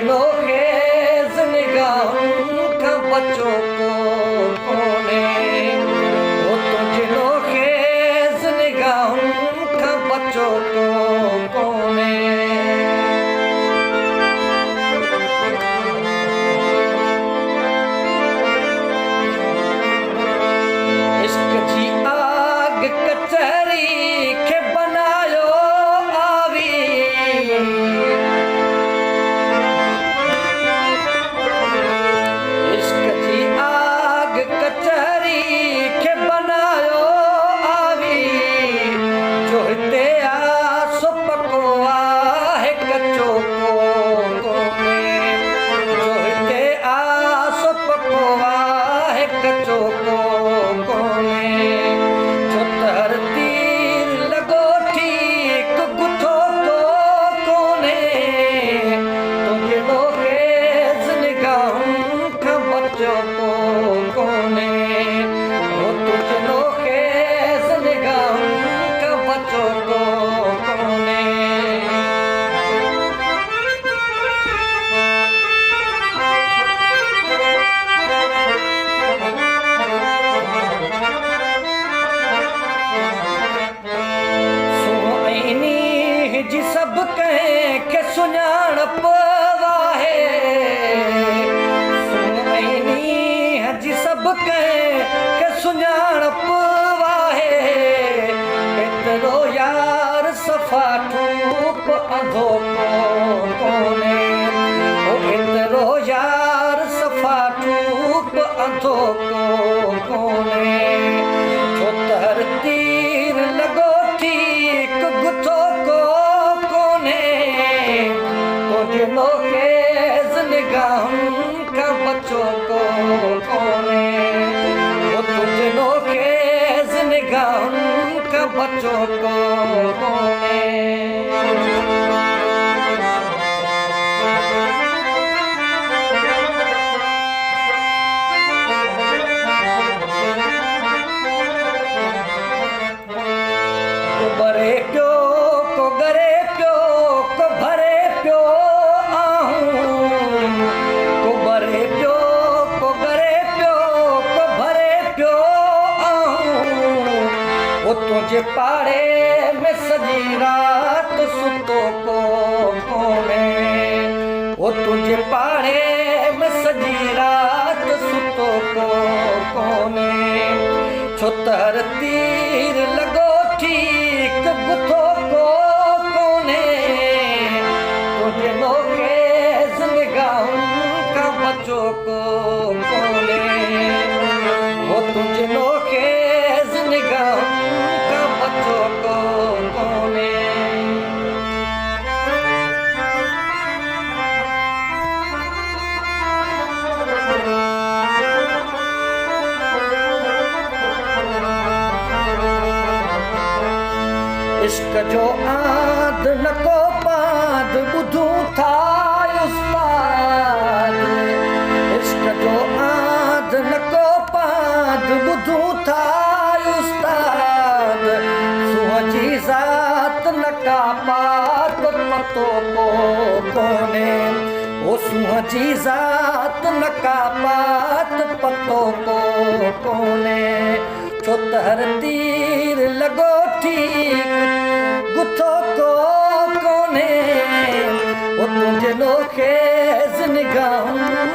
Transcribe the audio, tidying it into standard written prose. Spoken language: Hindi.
तुझलो खेज निगाहों का बच्चों को कोने, वो तुझलो खेज निगाहों का बच्चों को कोने। इश्क जी आग कचहरी के बनायो आवी, इश्क जी आग कचहरी के बनायो आवी, जो हिते आ सो पकोआ है कचो को कोने, जो हिते आ सो पकोआ है कचो को कोने। जो तर तीर लगो ठीक गुथो को कोने, तुझे लो खेज निगाहों का बच्चों को कोने, वो तुझे लो खेज निगाहों का बच्चों को कोने। सुहाइनी जी सब कहें के सुञाणप वाहे, सुहाइनी जी सब कहें के सुञाणप वाहे, एतिरो यार सफ़ा ठूप अंधो को कोने, ओ एतिरो यार सफ़ा ठूप अंधो को कोने। छो तर तीर लगो ठीक गुथो को कोने, तुझे लो खेज निगाहों का बच्चों को कोने, वो तुझे लो खेज निगाहों का बच्चों को कोने। बरे प्यो को गरे प्यो को भरे प्यो आहूं, को बरे प्यो को गरे प्यो को भरे प्यो आहूं, वो तुझे पाड़े में सजी रात सुतो को कोने, वो तुझे पाड़े में सजी रात सुतो को कोने। छो तर तीर लगो ठीक गुथो को कोने, तुझे लो खेज निगाहों का बच्चों को कोने, वो तुझे लो खेज निगाहों का बच्चों को कोने। इश्क जो आद न को पाद बुधूं था उस्ताद, इश्क जो आद न को पाद बुधूं था उस्ताद, सुह जी ज़ात न का पात पतो को कोने, वो सुह जी ज़ात न का पात पतो को कोने। छो तर तीर लगो ठीक गुथो को कोने, वो तुझे लो खेज निगाहों